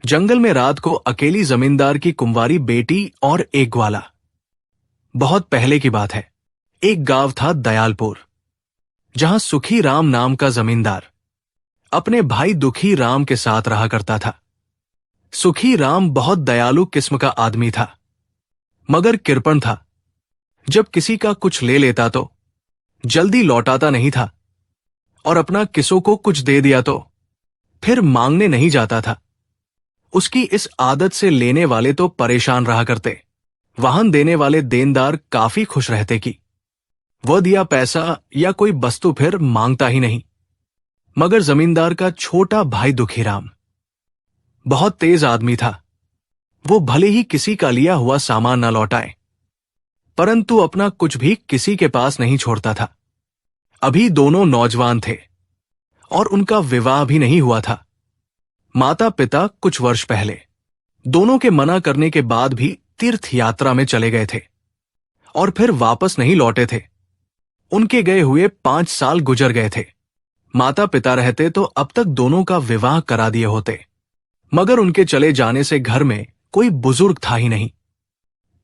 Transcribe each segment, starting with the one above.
जंगल में रात को अकेली जमींदार की कुंवारी बेटी और एक ग्वाला। बहुत पहले की बात है। एक गांव था दयालपुर, जहां सुखी राम नाम का जमींदार अपने भाई दुखी राम के साथ रहा करता था। सुखी राम बहुत दयालु किस्म का आदमी था, मगर किरपन था। जब किसी का कुछ ले लेता तो जल्दी लौटाता नहीं था, और अपना किसों को कुछ दे दिया तो फिर मांगने नहीं जाता था। उसकी इस आदत से लेने वाले तो परेशान रहा करते, वाहन देने वाले देनदार काफी खुश रहते कि वह दिया पैसा या कोई वस्तु फिर मांगता ही नहीं। मगर जमींदार का छोटा भाई दुखीराम बहुत तेज आदमी था। वो भले ही किसी का लिया हुआ सामान न लौटाए, परंतु अपना कुछ भी किसी के पास नहीं छोड़ता था। अभी दोनों नौजवान थे और उनका विवाह भी नहीं हुआ था। माता पिता कुछ वर्ष पहले दोनों के मना करने के बाद भी तीर्थ यात्रा में चले गए थे और फिर वापस नहीं लौटे थे। उनके गए हुए 5 साल गुजर गए थे। माता पिता रहते तो अब तक दोनों का विवाह करा दिए होते, मगर उनके चले जाने से घर में कोई बुजुर्ग था ही नहीं।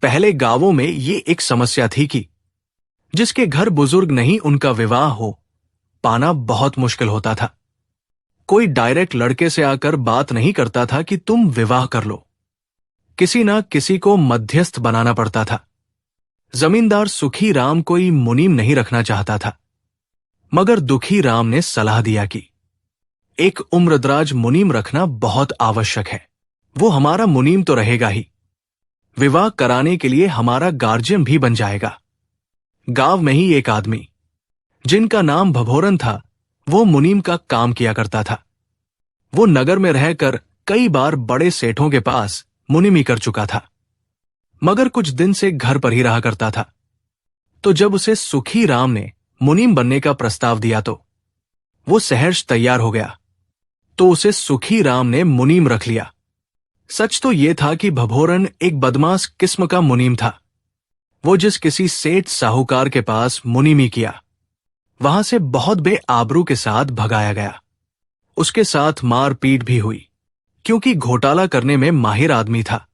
पहले गांवों में ये एक समस्या थी कि जिसके घर बुजुर्ग नहीं उनका विवाह हो पाना बहुत मुश्किल होता था। कोई डायरेक्ट लड़के से आकर बात नहीं करता था कि तुम विवाह कर लो। किसी ना किसी को मध्यस्थ बनाना पड़ता था। जमींदार सुखी राम कोई मुनीम नहीं रखना चाहता था, मगर दुखी राम ने सलाह दिया कि एक उम्रदराज मुनीम रखना बहुत आवश्यक है। वो हमारा मुनीम तो रहेगा ही, विवाह कराने के लिए हमारा गार्जियन भी बन जाएगा। गांव में ही एक आदमी जिनका नाम भभोरन था, वो मुनीम का काम किया करता था। वो नगर में रहकर कई बार बड़े सेठों के पास मुनीमी कर चुका था, मगर कुछ दिन से घर पर ही रहा करता था। तो जब उसे सुखी राम ने मुनीम बनने का प्रस्ताव दिया तो वो सहर्ष तैयार हो गया। तो उसे सुखी राम ने मुनीम रख लिया। सच तो यह था कि भभोरन एक बदमाश किस्म का मुनीम था। वो जिस किसी सेठ साहूकार के पास मुनीमी किया, वहां से बहुत बेआबरू के साथ भगाया गया। उसके साथ मारपीट भी हुई, क्योंकि घोटाला करने में माहिर आदमी था।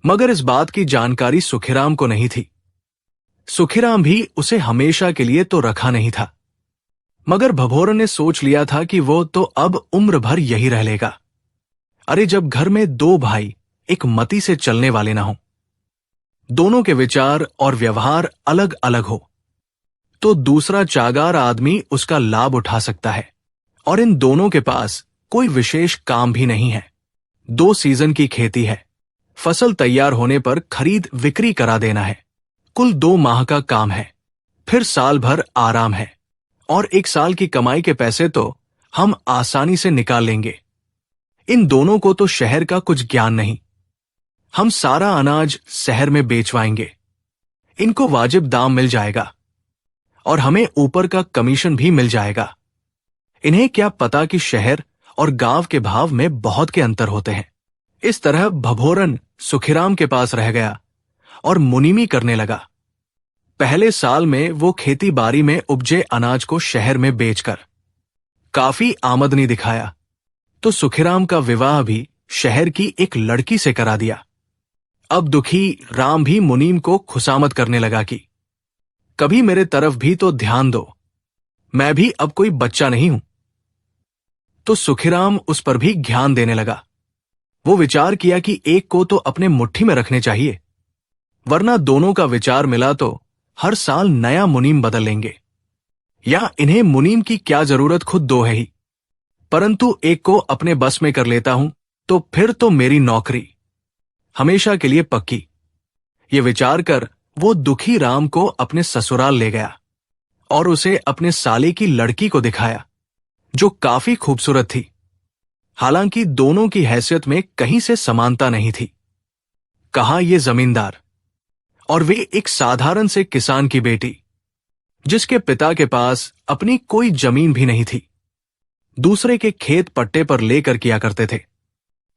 मगर इस बात की जानकारी सुखीराम को नहीं थी। सुखीराम भी उसे हमेशा के लिए तो रखा नहीं था, मगर भभोरन ने सोच लिया था कि वो तो अब उम्र भर यही रह लेगा। अरे जब घर में 2 भाई एक मति से चलने वाले ना हो, दोनों के विचार और व्यवहार अलग अलग हो, तो दूसरा चागार आदमी उसका लाभ उठा सकता है। और इन दोनों के पास कोई विशेष काम भी नहीं है। 2 सीजन की खेती है, फसल तैयार होने पर खरीद बिक्री करा देना है। कुल 2 माह का काम है, फिर साल भर आराम है, और 1 साल की कमाई के पैसे तो हम आसानी से निकाल लेंगे। इन दोनों को तो शहर का कुछ ज्ञान नहीं। हम सारा अनाज शहर में बेचवाएंगे, इनको वाजिब दाम मिल जाएगा और हमें ऊपर का कमीशन भी मिल जाएगा। इन्हें क्या पता कि शहर और गांव के भाव में बहुत के अंतर होते हैं। इस तरह भभोरन सुखीराम के पास रह गया और मुनीमी करने लगा। पहले साल में वो खेती बाड़ी में उपजे अनाज को शहर में बेचकर काफी आमदनी दिखाया, तो सुखीराम का विवाह भी शहर की एक लड़की से करा दिया। अब दुखी राम भी मुनीम को खुशामद करने लगा कि कभी मेरे तरफ भी तो ध्यान दो, मैं भी अब कोई बच्चा नहीं हूं। तो सुखीराम उस पर भी ध्यान देने लगा। वो विचार किया कि एक को तो अपने मुट्ठी में रखने चाहिए, वरना दोनों का विचार मिला तो हर साल नया मुनीम बदल लेंगे। या इन्हें मुनीम की क्या जरूरत, खुद 2 है ही, परंतु एक को अपने बस में कर लेता हूं तो फिर तो मेरी नौकरी हमेशा के लिए पक्की। ये विचार कर वो दुखी राम को अपने ससुराल ले गया और उसे अपने साले की लड़की को दिखाया, जो काफी खूबसूरत थी। हालांकि दोनों की हैसियत में कहीं से समानता नहीं थी। कहा ये जमींदार और वे एक साधारण से किसान की बेटी, जिसके पिता के पास अपनी कोई जमीन भी नहीं थी, दूसरे के खेत पट्टे पर लेकर किया करते थे,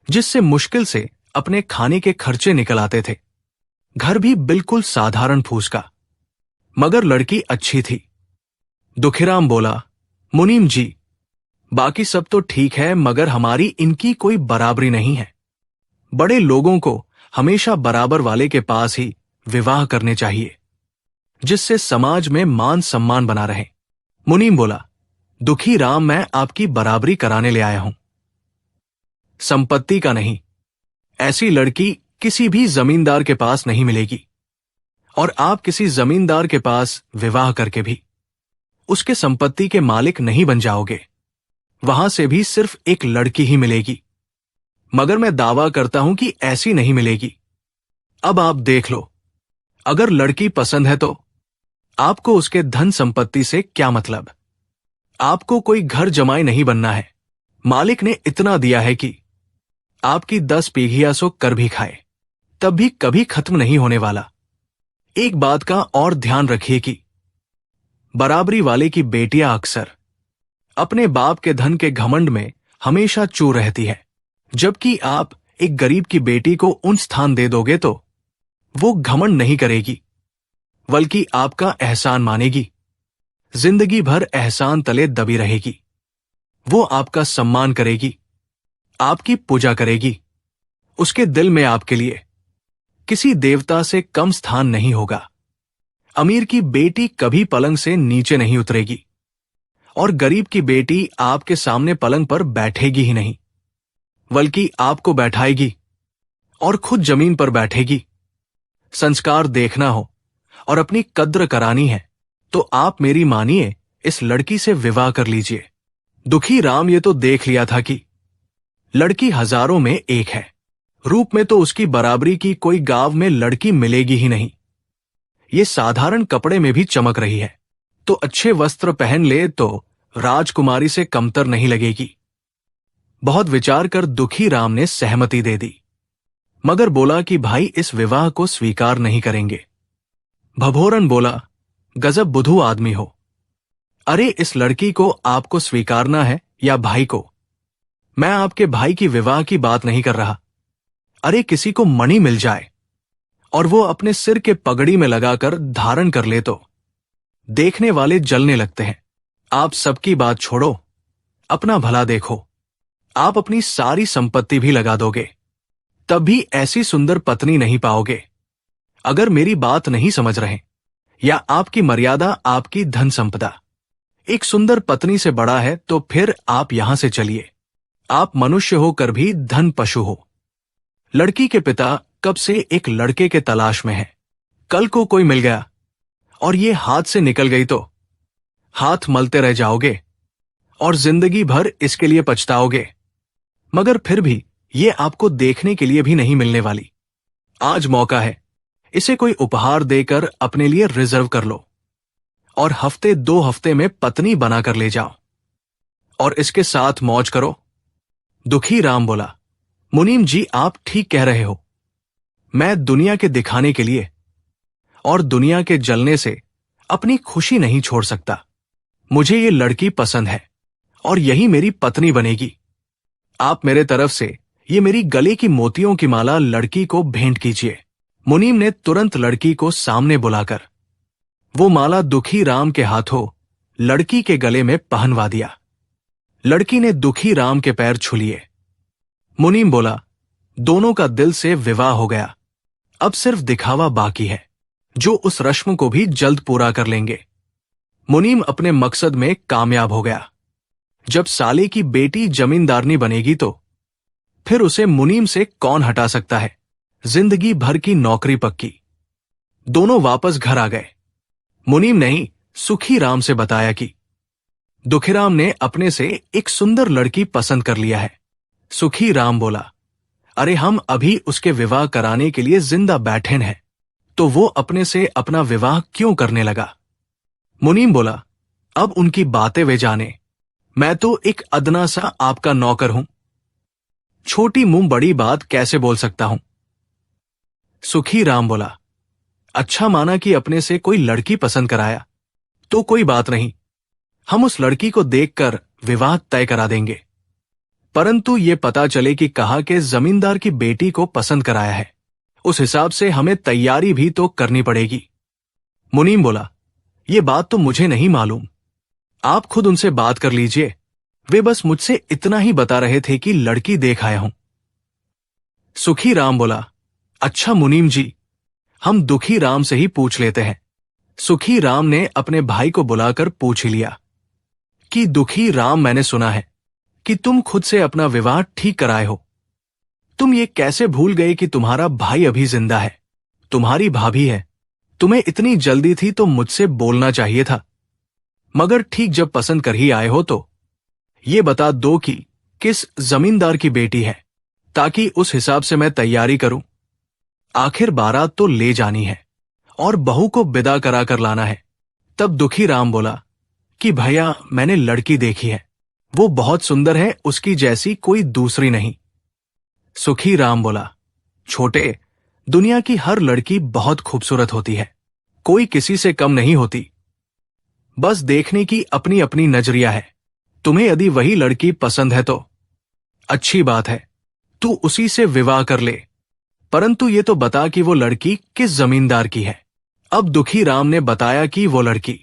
जिससे मुश्किल से अपने खाने के खर्चे निकल आते थे। घर भी बिल्कुल साधारण फूस का, मगर लड़की अच्छी थी। दुखीराम बोला, मुनीम जी, बाकी सब तो ठीक है, मगर हमारी इनकी कोई बराबरी नहीं है। बड़े लोगों को हमेशा बराबर वाले के पास ही विवाह करने चाहिए, जिससे समाज में मान सम्मान बना रहे। मुनीम बोला, दुखी राम, मैं आपकी बराबरी कराने ले आया हूं, संपत्ति का नहीं। ऐसी लड़की किसी भी जमींदार के पास नहीं मिलेगी, और आप किसी जमींदार के पास विवाह करके भी उसके संपत्ति के मालिक नहीं बन जाओगे। वहां से भी सिर्फ एक लड़की ही मिलेगी, मगर मैं दावा करता हूं कि ऐसी नहीं मिलेगी। अब आप देख लो, अगर लड़की पसंद है तो आपको उसके धन संपत्ति से क्या मतलब। आपको कोई घर जमाई नहीं बनना है। मालिक ने इतना दिया है कि आपकी 10 पीढ़ियां सो कर भी खाए, तब भी कभी खत्म नहीं होने वाला। एक बात का और ध्यान रखिए कि बराबरी वाले की बेटियां अक्सर अपने बाप के धन के घमंड में हमेशा चूर रहती है, जबकि आप एक गरीब की बेटी को उन स्थान दे दोगे तो वो घमंड नहीं करेगी, बल्कि आपका एहसान मानेगी। जिंदगी भर एहसान तले दबी रहेगी। वो आपका सम्मान करेगी, आपकी पूजा करेगी। उसके दिल में आपके लिए किसी देवता से कम स्थान नहीं होगा। अमीर की बेटी कभी पलंग से नीचे नहीं उतरेगी, और गरीब की बेटी आपके सामने पलंग पर बैठेगी ही नहीं, बल्कि आपको बैठाएगी और खुद जमीन पर बैठेगी। संस्कार देखना हो और अपनी कद्र करानी है तो आप मेरी मानिए, इस लड़की से विवाह कर लीजिए। दुखी राम ये तो देख लिया था कि लड़की हजारों में एक है। रूप में तो उसकी बराबरी की कोई गांव में लड़की मिलेगी ही नहीं। ये साधारण कपड़े में भी चमक रही है, तो अच्छे वस्त्र पहन ले तो राजकुमारी से कमतर नहीं लगेगी। बहुत विचार कर दुखी राम ने सहमति दे दी, मगर बोला कि भाई इस विवाह को स्वीकार नहीं करेंगे। भभोरन बोला, गजब बुद्धू आदमी हो। अरे इस लड़की को आपको स्वीकारना है या भाई को? मैं आपके भाई की विवाह की बात नहीं कर रहा। अरे किसी को मणि मिल जाए और वो अपने सिर के पगड़ी में लगाकर धारण कर ले तो देखने वाले जलने लगते हैं। आप सबकी बात छोड़ो, अपना भला देखो। आप अपनी सारी संपत्ति भी लगा दोगे, तब भी ऐसी सुंदर पत्नी नहीं पाओगे। अगर मेरी बात नहीं समझ रहे या आपकी मर्यादा आपकी धन संपदा एक सुंदर पत्नी से बड़ा है तो फिर आप यहां से चलिए। आप मनुष्य होकर भी धन पशु हो। लड़की के पिता कब से एक लड़के के तलाश में है। कल को कोई मिल गया और ये हाथ से निकल गई तो हाथ मलते रह जाओगे और जिंदगी भर इसके लिए पछताओगे। मगर फिर भी ये आपको देखने के लिए भी नहीं मिलने वाली। आज मौका है, इसे कोई उपहार देकर अपने लिए रिजर्व कर लो और हफ्ते 2 हफ्ते में पत्नी बनाकर ले जाओ और इसके साथ मौज करो। दुखी राम बोला, मुनीम जी आप ठीक कह रहे हो। मैं दुनिया के दिखाने के लिए और दुनिया के जलने से अपनी खुशी नहीं छोड़ सकता। मुझे ये लड़की पसंद है और यही मेरी पत्नी बनेगी। आप मेरे तरफ से ये मेरी गले की मोतियों की माला लड़की को भेंट कीजिए। मुनीम ने तुरंत लड़की को सामने बुलाकर वो माला दुखी राम के हाथों लड़की के गले में पहनवा दिया। लड़की ने दुखी राम के पैर छू लिए। मुनीम बोला, दोनों का दिल से विवाह हो गया। अब सिर्फ दिखावा बाकी है, जो उस रस्म को भी जल्द पूरा कर लेंगे। मुनीम अपने मकसद में कामयाब हो गया। जब साले की बेटी जमींदारनी बनेगी तो फिर उसे मुनीम से कौन हटा सकता है। जिंदगी भर की नौकरी पक्की। दोनों वापस घर आ गए। मुनीम ने ही सुखी राम से बताया कि दुखीराम ने अपने से एक सुंदर लड़की पसंद कर लिया है। सुखी राम बोला, अरे हम अभी उसके विवाह कराने के लिए जिंदा बैठे हैं, तो वो अपने से अपना विवाह क्यों करने लगा। मुनीम बोला, अब उनकी बातें वे जाने, मैं तो एक अदना सा आपका नौकर हूं। छोटी मुंह बड़ी बात कैसे बोल सकता हूं। सुखी राम बोला, अच्छा माना कि अपने से कोई लड़की पसंद कराया तो कोई बात नहीं, हम उस लड़की को देखकर विवाह तय करा देंगे। परंतु ये पता चले कि कहा के जमींदार की बेटी को पसंद कराया है, उस हिसाब से हमें तैयारी भी तो करनी पड़ेगी। मुनीम बोला, ये बात तो मुझे नहीं मालूम, आप खुद उनसे बात कर लीजिए। वे बस मुझसे इतना ही बता रहे थे कि लड़की देख आया हूं। सुखी राम बोला, अच्छा मुनीम जी, हम दुखी राम से ही पूछ लेते हैं। सुखी राम ने अपने भाई को बुलाकर पूछ ही लिया कि दुखी राम, मैंने सुना है कि तुम खुद से अपना विवाह ठीक कराए हो। तुम ये कैसे भूल गए कि तुम्हारा भाई अभी जिंदा है, तुम्हारी भाभी है। तुम्हें इतनी जल्दी थी तो मुझसे बोलना चाहिए था। मगर ठीक जब पसंद कर ही आए हो तो ये बता दो कि किस जमींदार की बेटी है, ताकि उस हिसाब से मैं तैयारी करूं। आखिर बारात तो ले जानी है और बहू को विदा करा कर लाना है। तब दुखी राम बोला कि भैया, मैंने लड़की देखी है, वो बहुत सुंदर है, उसकी जैसी कोई दूसरी नहीं। सुखी राम बोला, छोटे, दुनिया की हर लड़की बहुत खूबसूरत होती है, कोई किसी से कम नहीं होती। बस देखने की अपनी अपनी नजरिया है। तुम्हें यदि वही लड़की पसंद है तो अच्छी बात है, तू उसी से विवाह कर ले, परंतु ये तो बता कि वो लड़की किस जमींदार की है। अब दुखी राम ने बताया कि वो लड़की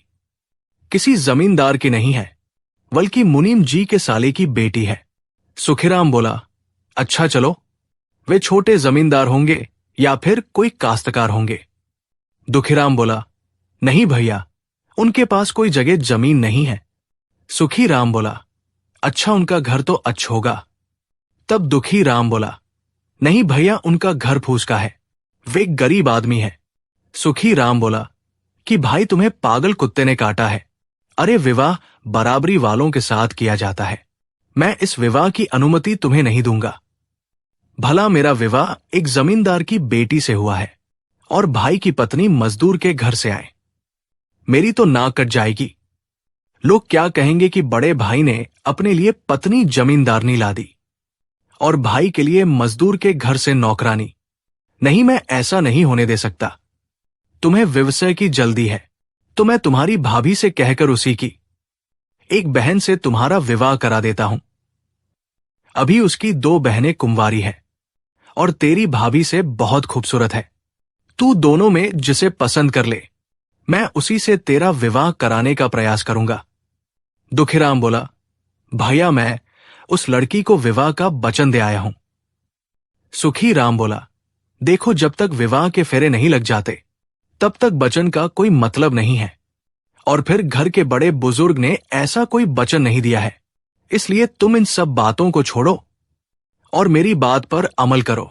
किसी जमींदार की नहीं है, बल्कि मुनीम जी के साले की बेटी है। सुखीराम बोला, अच्छा चलो, वे छोटे जमींदार होंगे या फिर कोई काश्तकार होंगे। दुखीराम बोला, नहीं भैया, उनके पास कोई जगह जमीन नहीं है। सुखी राम बोला, अच्छा, उनका घर तो अच्छा होगा। तब दुखी राम बोला, नहीं भैया, उनका घर फूस का है, वे गरीब आदमी है। सुखी राम बोला कि भाई, तुम्हें पागल कुत्ते ने काटा है। अरे, विवाह बराबरी वालों के साथ किया जाता है। मैं इस विवाह की अनुमति तुम्हें नहीं दूंगा। भला मेरा विवाह एक जमींदार की बेटी से हुआ है और भाई की पत्नी मजदूर के घर से आए, मेरी तो नाक कट जाएगी। लोग क्या कहेंगे कि बड़े भाई ने अपने लिए पत्नी जमींदारनी ला दी और भाई के लिए मजदूर के घर से नौकरानी। नहीं, मैं ऐसा नहीं होने दे सकता। तुम्हें व्यवसाय की जल्दी है तो मैं तुम्हारी भाभी से कहकर उसी की एक बहन से तुम्हारा विवाह करा देता हूं। अभी उसकी 2 बहनें कुंवारी है और तेरी भाभी से बहुत खूबसूरत है। तू दोनों में जिसे पसंद कर ले, मैं उसी से तेरा विवाह कराने का प्रयास करूंगा। दुखीराम बोला, भैया, मैं उस लड़की को विवाह का वचन दे आया हूं। सुखी राम बोला, देखो, जब तक विवाह के फेरे नहीं लग जाते तब तक वचन का कोई मतलब नहीं है, और फिर घर के बड़े बुजुर्ग ने ऐसा कोई वचन नहीं दिया है। इसलिए तुम इन सब बातों को छोड़ो और मेरी बात पर अमल करो।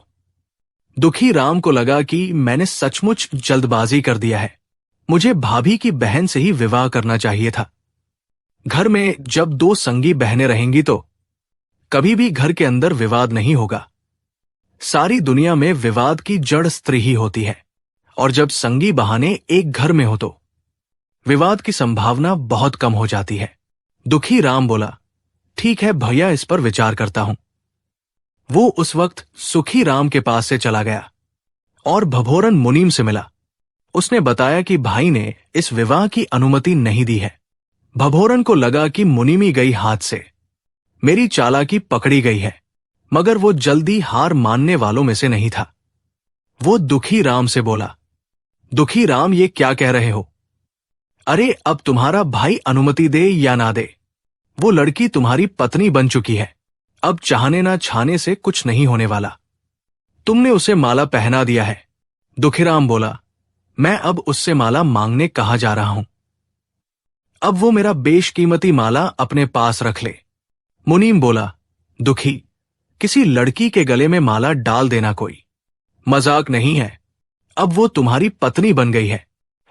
दुखी राम को लगा कि मैंने सचमुच जल्दबाजी कर दिया है, मुझे भाभी की बहन से ही विवाह करना चाहिए था। घर में जब 2 संगी बहनें रहेंगी तो कभी भी घर के अंदर विवाद नहीं होगा। सारी दुनिया में विवाद की जड़ स्त्री ही होती है, और जब संगी बहाने एक घर में हो तो विवाद की संभावना बहुत कम हो जाती है। दुखी राम बोला, ठीक है भैया, इस पर विचार करता हूं। वो उस वक्त सुखी राम के पास से चला गया और भभोरन मुनीम से मिला। उसने बताया कि भाई ने इस विवाह की अनुमति नहीं दी है। भभोरन को लगा कि मुनीमी गई हाथ से, मेरी चालाकी पकड़ी गई है, मगर वो जल्दी हार मानने वालों में से नहीं था। वो दुखी राम से बोला, दुखी राम, ये क्या कह रहे हो? अरे, अब तुम्हारा भाई अनुमति दे या ना दे, वो लड़की तुम्हारी पत्नी बन चुकी है। अब चाहने ना चाहने से कुछ नहीं होने वाला। तुमने उसे माला पहना दिया है। दुखीराम बोला, मैं अब उससे माला मांगने कहाँ जा रहा हूं? अब वो मेरा बेशकीमती माला अपने पास रख ले। मुनीम बोला, दुखी, किसी लड़की के गले में माला डाल देना कोई मजाक नहीं है। अब वो तुम्हारी पत्नी बन गई है,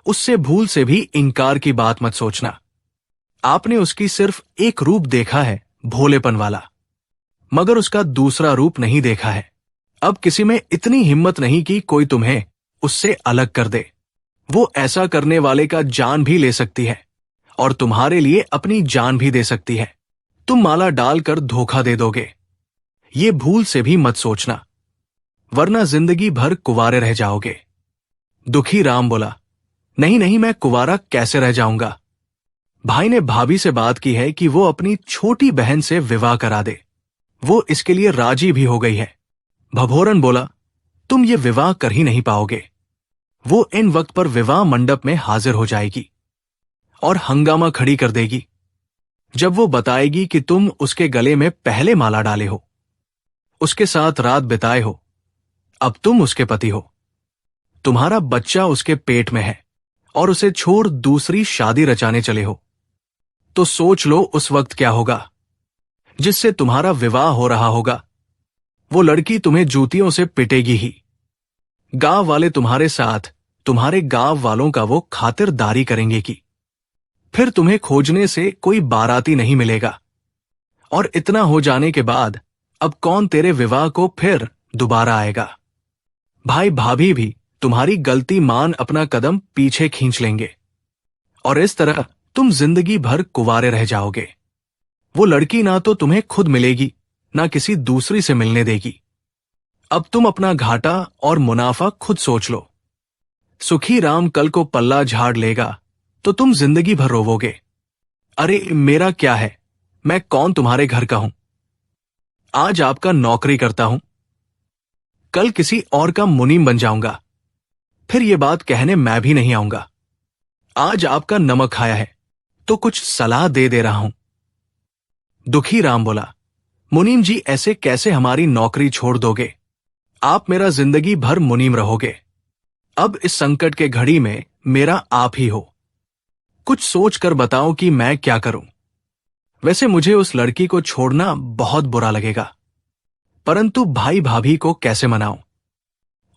उससे भूल से भी इनकार की बात मत सोचना। आपने उसकी सिर्फ एक रूप देखा है, भोलेपन वाला, मगर उसका दूसरा रूप नहीं देखा है। अब किसी में इतनी हिम्मत नहीं कि कोई तुम्हें उससे अलग कर दे। वो ऐसा करने वाले का जान भी ले सकती है और तुम्हारे लिए अपनी जान भी दे सकती है। तुम माला डालकर धोखा दे दोगे, ये भूल से भी मत सोचना, वरना जिंदगी भर कुंवारे रह जाओगे। दुखी राम बोला, नहीं नहीं, मैं कुंवारा कैसे रह जाऊंगा? भाई ने भाभी से बात की है कि वो अपनी छोटी बहन से विवाह करा दे। वो इसके लिए राजी भी हो गई है। भभोरन बोला, तुम ये विवाह कर ही नहीं पाओगे। वो इन वक्त पर विवाह मंडप में हाजिर हो जाएगी और हंगामा खड़ी कर देगी जब वो बताएगी कि तुम उसके गले में पहले माला डाले हो, उसके साथ रात बिताए हो अब तुम उसके पति हो, तुम्हारा बच्चा उसके पेट में है और उसे छोड़ दूसरी शादी रचाने चले हो। तो सोच लो उस वक्त क्या होगा। जिससे तुम्हारा विवाह हो रहा होगा वो लड़की तुम्हें जूतियों से पिटेगी ही। गांव वाले तुम्हारे साथ तुम्हारे गांव वालों का वो खातिरदारी करेंगे कि फिर तुम्हें खोजने से कोई बाराती नहीं मिलेगा। और इतना हो जाने के बाद अब कौन तेरे विवाह को फिर दोबारा आएगा। भाई भाभी भी तुम्हारी गलती मान अपना कदम पीछे खींच लेंगे और इस तरह तुम जिंदगी भर कुंवारे रह जाओगे। वो लड़की ना तो तुम्हें खुद मिलेगी ना किसी दूसरी से मिलने देगी। अब तुम अपना घाटा और मुनाफा खुद सोच लो। सुखी राम कल को पल्ला झाड़ लेगा तो तुम जिंदगी भर रोवोगे, अरे मेरा क्या है, मैं कौन तुम्हारे घर का हूं। आज आपका नौकरी करता हूं, कल किसी और का मुनीम बन जाऊंगा, फिर ये बात कहने मैं भी नहीं आऊंगा। आज आपका नमक खाया है तो कुछ सलाह दे रहा हूं। दुखी राम बोला, मुनीम जी ऐसे कैसे हमारी नौकरी छोड़ दोगे, आप मेरा जिंदगी भर मुनीम रहोगे। अब इस संकट के घड़ी में मेरा आप ही हो, कुछ सोच कर बताओ कि मैं क्या करूं। वैसे मुझे उस लड़की को छोड़ना बहुत बुरा लगेगा, परंतु भाई भाभी को कैसे मनाऊं,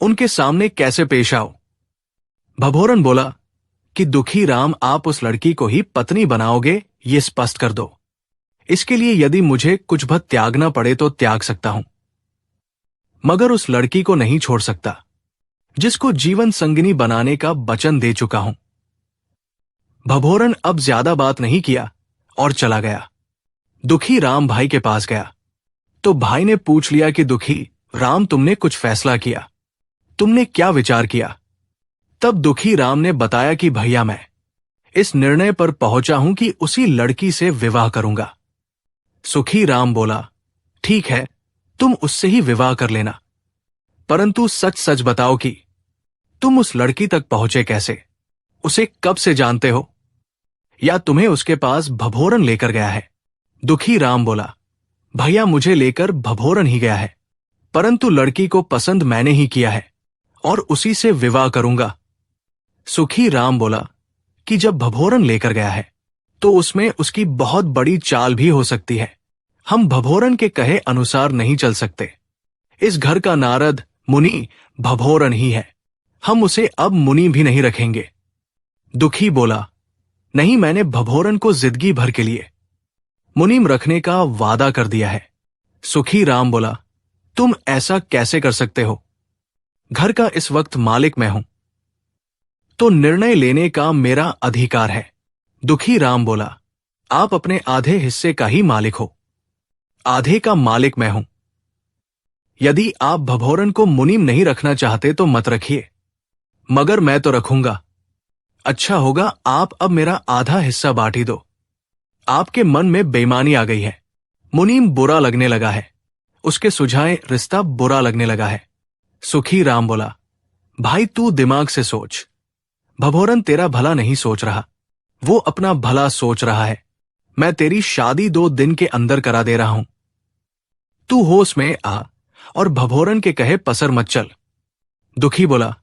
उनके सामने कैसे पेश आऊं। भभोरन बोला कि दुखी राम आप उस लड़की को ही पत्नी बनाओगे ये स्पष्ट कर दो। इसके लिए यदि मुझे कुछ भर त्यागना पड़े तो त्याग सकता हूं, मगर उस लड़की को नहीं छोड़ सकता जिसको जीवन संगिनी बनाने का वचन दे चुका हूं। भभोरन अब ज्यादा बात नहीं किया और चला गया। दुखी राम भाई के पास गया तो भाई ने पूछ लिया कि दुखी राम तुमने कुछ फैसला किया, तुमने क्या विचार किया। तब दुखी राम ने बताया कि भैया मैं इस निर्णय पर पहुंचा हूं कि उसी लड़की से विवाह करूंगा। सुखी राम बोला, ठीक है तुम उससे ही विवाह कर लेना, परंतु सच सच बताओ कि तुम उस लड़की तक पहुंचे कैसे, उसे कब से जानते हो, या तुम्हें उसके पास भभोरन लेकर गया है। दुखी राम बोला, भैया मुझे लेकर भभोरन ही गया है, परंतु लड़की को पसंद मैंने ही किया है और उसी से विवाह करूंगा। सुखी राम बोला कि जब भभोरन लेकर गया है तो उसमें उसकी बहुत बड़ी चाल भी हो सकती है। हम भभोरन के कहे अनुसार नहीं चल सकते। इस घर का नारद मुनि भभोरन ही है, हम उसे अब मुनि भी नहीं रखेंगे। दुखी बोला, नहीं मैंने भभोरन को जिंदगी भर के लिए मुनीम रखने का वादा कर दिया है। सुखी राम बोला, तुम ऐसा कैसे कर सकते हो, घर का इस वक्त मालिक मैं हूं, तो निर्णय लेने का मेरा अधिकार है। दुखी राम बोला, आप अपने आधे हिस्से का ही मालिक हो, आधे का मालिक मैं हूं। यदि आप भभोरन को मुनीम नहीं रखना चाहते तो मत रखिए, मगर मैं तो रखूंगा। अच्छा होगा आप अब मेरा आधा हिस्सा बांट ही दो। आपके मन में बेईमानी आ गई है, मुनीम बुरा लगने लगा है, उसके सुझाए रिश्ता बुरा लगने लगा है। सुखी राम बोला, भाई तू दिमाग से सोच, भभोरन तेरा भला नहीं सोच रहा, वो अपना भला सोच रहा है। मैं तेरी शादी 2 दिन के अंदर करा दे रहा हूं, तू होश में आ और भभोरन के कहे पसर मत चल। दुखी बोला,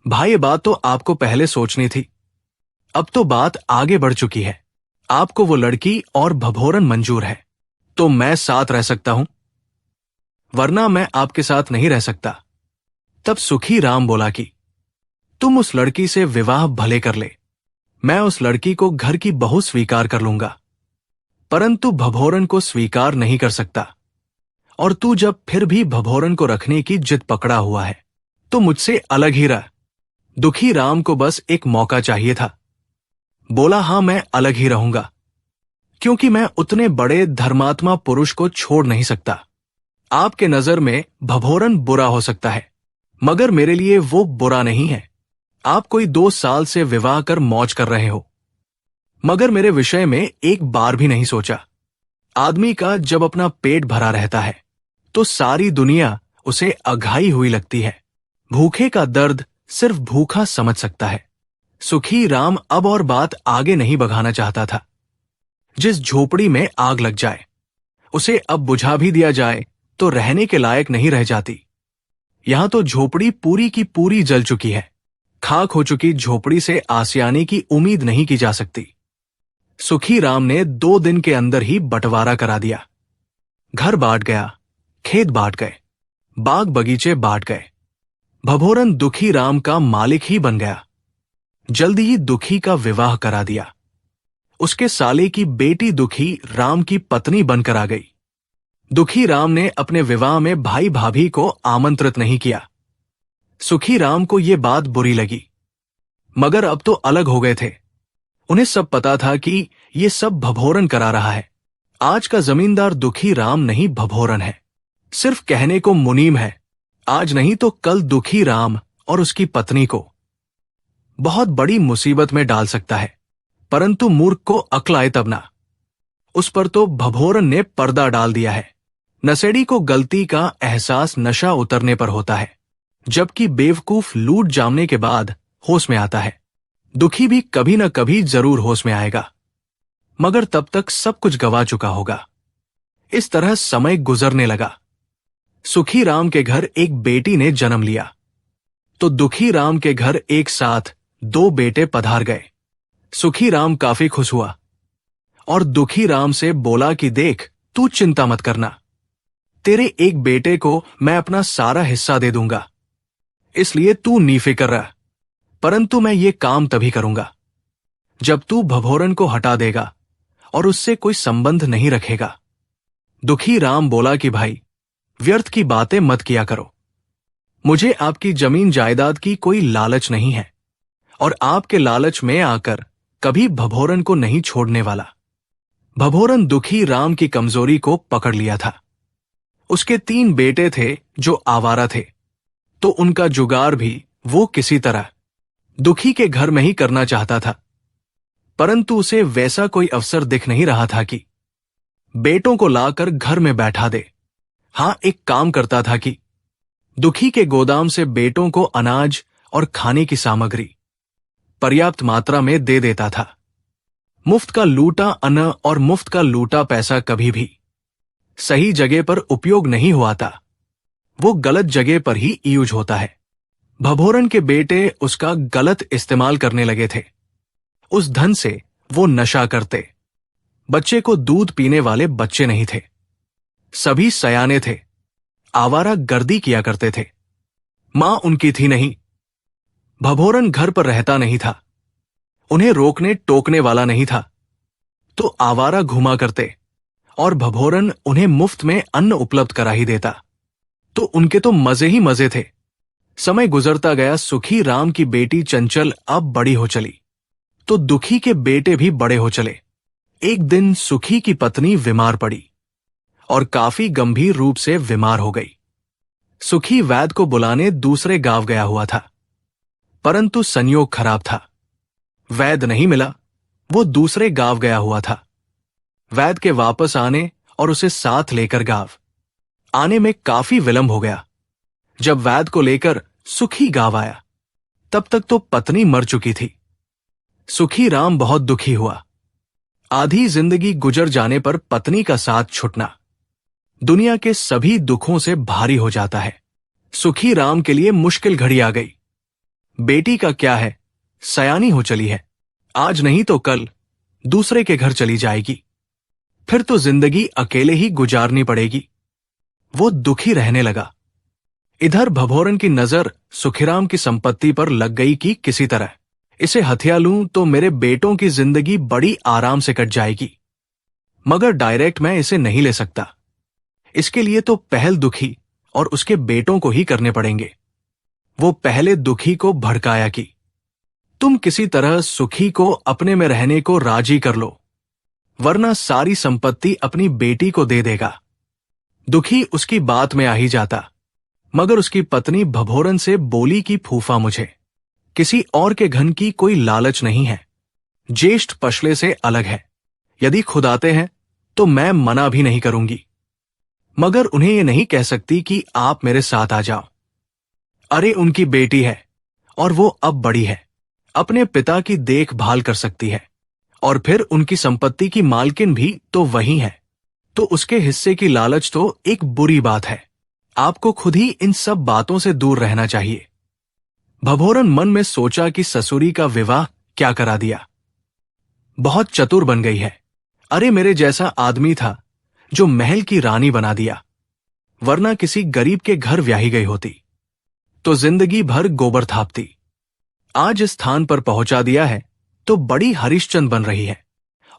भाई ये बात तो आपको पहले सोचनी थी, अब तो बात आगे बढ़ चुकी है। आपको वो लड़की और भभोरन मंजूर है तो मैं साथ रह सकता हूं, वरना मैं आपके साथ नहीं रह सकता। तब सुखी राम बोला कि तुम उस लड़की से विवाह भले कर ले, मैं उस लड़की को घर की बहू स्वीकार कर लूंगा, परंतु भभोरन को स्वीकार नहीं कर सकता। और तू जब फिर भी भभोरन को रखने की जिद पकड़ा हुआ है तो मुझसे अलग ही रह। दुखी राम को बस एक मौका चाहिए था, बोला हां मैं अलग ही रहूंगा, क्योंकि मैं उतने बड़े धर्मात्मा पुरुष को छोड़ नहीं सकता। आपके नजर में भभोरन बुरा हो सकता है, मगर मेरे लिए वो बुरा नहीं है। आप कोई 2 साल से विवाह कर मौज कर रहे हो, मगर मेरे विषय में एक बार भी नहीं सोचा। आदमी का जब अपना पेट भरा रहता है तो सारी दुनिया उसे अघाई हुई लगती है। भूखे का दर्द सिर्फ भूखा समझ सकता है। सुखी राम अब और बात आगे नहीं बढ़ाना चाहता था। जिस झोपड़ी में आग लग जाए उसे अब बुझा भी दिया जाए तो रहने के लायक नहीं रह जाती। यहां तो झोपड़ी पूरी की पूरी जल चुकी है। खाक हो चुकी झोपड़ी से आसियाने की उम्मीद नहीं की जा सकती। सुखी राम ने 2 दिन के अंदर ही बंटवारा करा दिया। घर बांट गया, खेत बांट गए, बाग बगीचे बांट गए। भभोरन दुखी राम का मालिक ही बन गया। जल्दी ही दुखी का विवाह करा दिया। उसके साले की बेटी दुखी राम की पत्नी बनकर आ गई। दुखी राम ने अपने विवाह में भाई भाभी को आमंत्रित नहीं किया। सुखी राम को यह बात बुरी लगी, मगर अब तो अलग हो गए थे। उन्हें सब पता था कि यह सब भभोरन करा रहा है। आज का जमींदार दुखी राम नहीं भभोरन है, सिर्फ कहने को मुनीम है। आज नहीं तो कल दुखी राम और उसकी पत्नी को बहुत बड़ी मुसीबत में डाल सकता है, परंतु मूर्ख को अक्ल आए तब ना। उस पर तो भभोरन ने पर्दा डाल दिया है। नशेड़ी को गलती का एहसास नशा उतरने पर होता है, जबकि बेवकूफ लूट जामने के बाद होश में आता है। दुखी भी कभी न कभी जरूर होश में आएगा, मगर तब तक सब कुछ गवा चुका होगा। इस तरह समय गुजरने लगा। सुखी राम के घर एक बेटी ने जन्म लिया, तो दुखी राम के घर एक साथ 2 बेटे पधार गए। सुखी राम काफी खुश हुआ और दुखी राम से बोला कि देख, तू चिंता मत करना, तेरे एक बेटे को मैं अपना सारा हिस्सा दे दूंगा, इसलिए तू निफिक्र रह। परंतु मैं ये काम तभी करूंगा जब तू भभोरन को हटा देगा और उससे कोई संबंध नहीं रखेगा। दुखी राम बोला कि भाई, व्यर्थ की बातें मत किया करो। मुझे आपकी जमीन जायदाद की कोई लालच नहीं है और आपके लालच में आकर कभी भभोरन को नहीं छोड़ने वाला। भभोरन दुखी राम की कमजोरी को पकड़ लिया था। उसके 3 बेटे थे जो आवारा थे, तो उनका जुगाड़ भी वो किसी तरह दुखी के घर में ही करना चाहता था, परंतु उसे वैसा कोई अवसर दिख नहीं रहा था कि बेटों को लाकर घर में बैठा दे। हां, एक काम करता था कि दुखी के गोदाम से बेटों को अनाज और खाने की सामग्री पर्याप्त मात्रा में दे देता था। मुफ्त का लूटा अन्न और मुफ्त का लूटा पैसा कभी भी सही जगह पर उपयोग नहीं हुआ था, वो गलत जगह पर ही यूज होता है। भभोरन के बेटे उसका गलत इस्तेमाल करने लगे थे। उस धन से वो नशा करते। बच्चे को दूध पीने वाले बच्चे नहीं थे, सभी सयाने थे। आवारा गर्दी किया करते थे। मां उनकी थी नहीं। भभोरन घर पर रहता नहीं था, उन्हें रोकने टोकने वाला नहीं था, तो आवारा घुमा करते और भभोरन उन्हें मुफ्त में अन्न उपलब्ध करा ही देता, तो उनके तो मजे ही मजे थे। समय गुजरता गया। सुखी राम की बेटी चंचल अब बड़ी हो चली, तो दुखी के बेटे भी बड़े हो चले। एक दिन सुखी की पत्नी बीमार पड़ी और काफी गंभीर रूप से बीमार हो गई। सुखी वैद्य को बुलाने दूसरे गांव गया हुआ था, परंतु संयोग खराब था। वैद्य नहीं मिला, वो दूसरे गांव गया हुआ था। वैद्य के वापस आने और उसे साथ लेकर गांव आने में काफी विलंब हो गया। जब वैद्य को लेकर सुखी गांव आया, तब तक तो पत्नी मर चुकी थी। सुखी राम बहुत दुखी हुआ। आधी जिंदगी गुजर जाने पर पत्नी का साथ छुटना दुनिया के सभी दुखों से भारी हो जाता है। सुखी राम के लिए मुश्किल घड़ी आ गई। बेटी का क्या है, सयानी हो चली है, आज नहीं तो कल दूसरे के घर चली जाएगी, फिर तो जिंदगी अकेले ही गुजारनी पड़ेगी। वो दुखी रहने लगा। इधर भभोरन की नजर सुखीराम की संपत्ति पर लग गई कि किसी तरह इसे हथिया लूं तो मेरे बेटों की जिंदगी बड़ी आराम से कट जाएगी, मगर डायरेक्ट मैं इसे नहीं ले सकता। इसके लिए तो पहल दुखी और उसके बेटों को ही करने पड़ेंगे। वो पहले दुखी को भड़काया कि तुम किसी तरह सुखी को अपने में रहने को राजी कर लो, वरना सारी संपत्ति अपनी बेटी को दे देगा। दुखी उसकी बात में आ ही जाता, मगर उसकी पत्नी भभोरन से बोली कि फूफा, मुझे किसी और के धन की कोई लालच नहीं है, ज्येष्ठ पशले से अलग है। यदि खुद आते हैं तो मैं मना भी नहीं करूंगी, मगर उन्हें ये नहीं कह सकती कि आप मेरे साथ आ जाओ। अरे उनकी बेटी है और वो अब बड़ी है, अपने पिता की देखभाल कर सकती है, और फिर उनकी संपत्ति की मालकिन भी तो वही है, तो उसके हिस्से की लालच तो एक बुरी बात है। आपको खुद ही इन सब बातों से दूर रहना चाहिए। भभोरन मन में सोचा कि ससुरी का विवाह क्या करा दिया। बहुत चतुर बन गई है। अरे मेरे जैसा आदमी था जो महल की रानी बना दिया, वरना किसी गरीब के घर ब्याही गई होती तो जिंदगी भर गोबर थापती। आज इस स्थान पर पहुंचा दिया है तो बड़ी हरिश्चंद्र बन रही है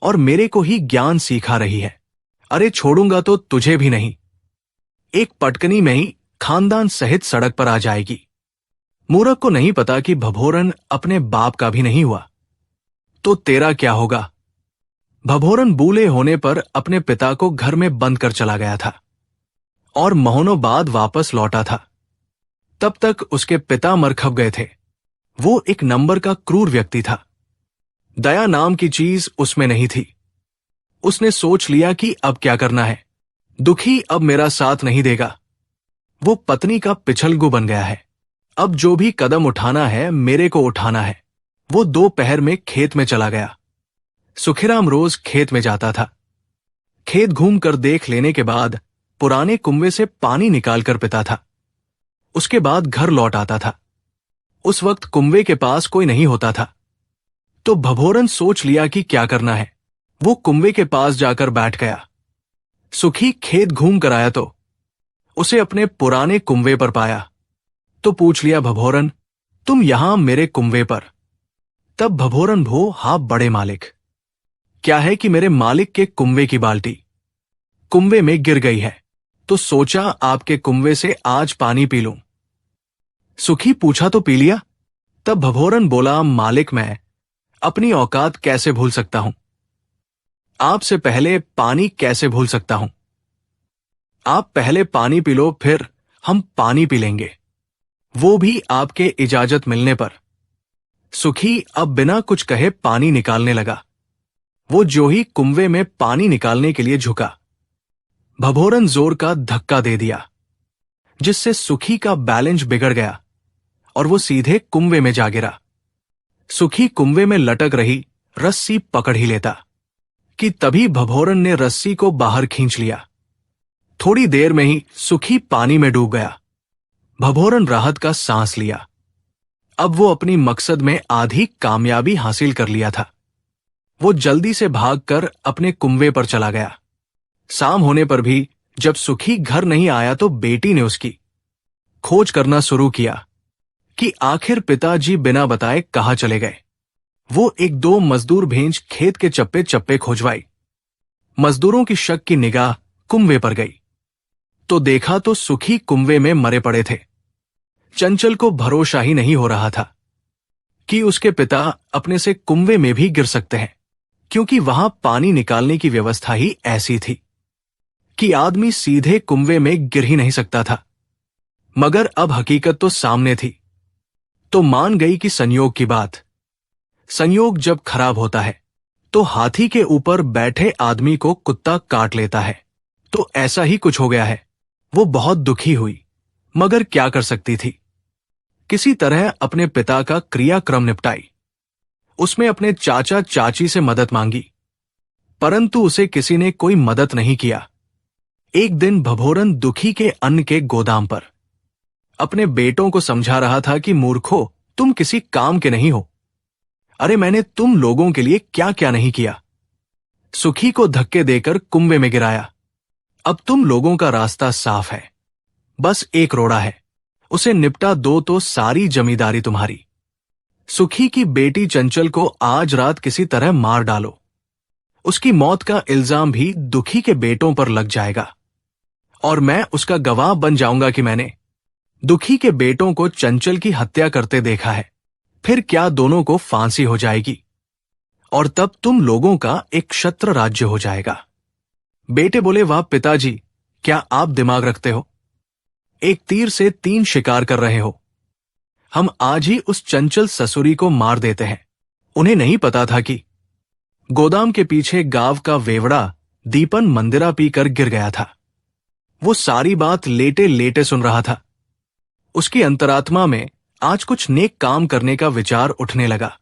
और मेरे को ही ज्ञान सिखा रही है। अरे छोड़ूंगा तो तुझे भी नहीं। एक पटकनी में ही खानदान सहित सड़क पर आ जाएगी। मूर्ख को नहीं पता कि भभोरन अपने बाप का भी नहीं हुआ, तो तेरा क्या होगा। भभोरन बूढ़े होने पर अपने पिता को घर में बंद कर चला गया था और महीनों बाद वापस लौटा था। तब तक उसके पिता मर खप गए थे। वो एक नंबर का क्रूर व्यक्ति था। दया नाम की चीज उसमें नहीं थी। उसने सोच लिया कि अब क्या करना है। दुखी अब मेरा साथ नहीं देगा। वो पत्नी का पिछलगू बन गया है। अब जो भी कदम उठाना है मेरे को उठाना है। वो दोपहर में खेत में चला गया। सुखीराम रोज खेत में जाता था। खेत घूम कर देख लेने के बाद पुराने कुंवे से पानी निकालकर पीता था। उसके बाद घर लौट आता था। उस वक्त कुंवे के पास कोई नहीं होता था, तो भभोरन सोच लिया कि क्या करना है। वो कुंवे के पास जाकर बैठ गया। सुखी खेत घूम कर आया तो उसे अपने पुराने कुंवे पर पाया, तो पूछ लिया, भभोरन तुम यहां मेरे कुंवे पर? तब भभोरन भो, हाँ बड़े मालिक। क्या है कि मेरे मालिक के कुंवे की बाल्टी कुंवे में गिर गई है, तो सोचा आपके कुंवे से आज पानी पी लूं। सुखी पूछा, तो पी लिया? तब भभोरन बोला, मालिक मैं अपनी औकात कैसे भूल सकता हूं, आपसे पहले पानी कैसे भूल सकता हूं। आप पहले पानी पी लो, फिर हम पानी पी लेंगे, वो भी आपके इजाजत मिलने पर। सुखी अब बिना कुछ कहे पानी निकालने लगा। वो जो ही कुंवे में पानी निकालने के लिए झुका, भभोरन जोर का धक्का दे दिया, जिससे सुखी का बैलेंस बिगड़ गया और वो सीधे कुंवे में जा गिरा। सुखी कुंवे में लटक रही रस्सी पकड़ ही लेता कि तभी भभोरन ने रस्सी को बाहर खींच लिया। थोड़ी देर में ही सुखी पानी में डूब गया। भभोरन राहत का सांस लिया। अब वो अपनी मकसद में आधी कामयाबी हासिल कर लिया था। वो जल्दी से भागकर अपने कुंवे पर चला गया। शाम होने पर भी जब सुखी घर नहीं आया तो बेटी ने उसकी खोज करना शुरू किया कि आखिर पिताजी बिना बताए कहां चले गए। वो एक दो मजदूर भेज खेत के चप्पे चप्पे खोजवाई। मजदूरों की शक की निगाह कुंवे पर गई तो देखा तो सुखी कुंवे में मरे पड़े थे। चंचल को भरोसा ही नहीं हो रहा था कि उसके पिता अपने से कुंवे में भी गिर सकते हैं, क्योंकि वहां पानी निकालने की व्यवस्था ही ऐसी थी कि आदमी सीधे कुंवे में गिर ही नहीं सकता था। मगर अब हकीकत तो सामने थी, तो मान गई कि संयोग की बात। संयोग जब खराब होता है तो हाथी के ऊपर बैठे आदमी को कुत्ता काट लेता है, तो ऐसा ही कुछ हो गया है। वो बहुत दुखी हुई, मगर क्या कर सकती थी। किसी तरह अपने पिता का क्रियाक्रम निपटाई। उसमें अपने चाचा चाची से मदद मांगी, परंतु उसे किसी ने कोई मदद नहीं किया। एक दिन भभोरन दुखी के अन्न के गोदाम पर अपने बेटों को समझा रहा था कि मूर्खों, तुम किसी काम के नहीं हो। अरे मैंने तुम लोगों के लिए क्या क्या नहीं किया। सुखी को धक्के देकर कुंवे में गिराया। अब तुम लोगों का रास्ता साफ है, बस एक रोड़ा है, उसे निपटा दो तो सारी जमींदारी तुम्हारी। सुखी की बेटी चंचल को आज रात किसी तरह मार डालो, उसकी मौत का इल्जाम भी दुखी के बेटों पर लग जाएगा और मैं उसका गवाह बन जाऊंगा कि मैंने दुखी के बेटों को चंचल की हत्या करते देखा है। फिर क्या दोनों को फांसी हो जाएगी और तब तुम लोगों का एक क्षत्र राज्य हो जाएगा। बेटे बोले, वाह पिताजी, क्या आप दिमाग रखते हो? एक तीर से 3 शिकार कर रहे हो। हम आज ही उस चंचल ससुरी को मार देते हैं। उन्हें नहीं पता था कि गोदाम के पीछे गांव का वेवड़ा दीपन मंदिरा पीकर गिर गया था। वो सारी बात लेटे लेटे सुन रहा था। उसकी अंतरात्मा में आज कुछ नेक काम करने का विचार उठने लगा।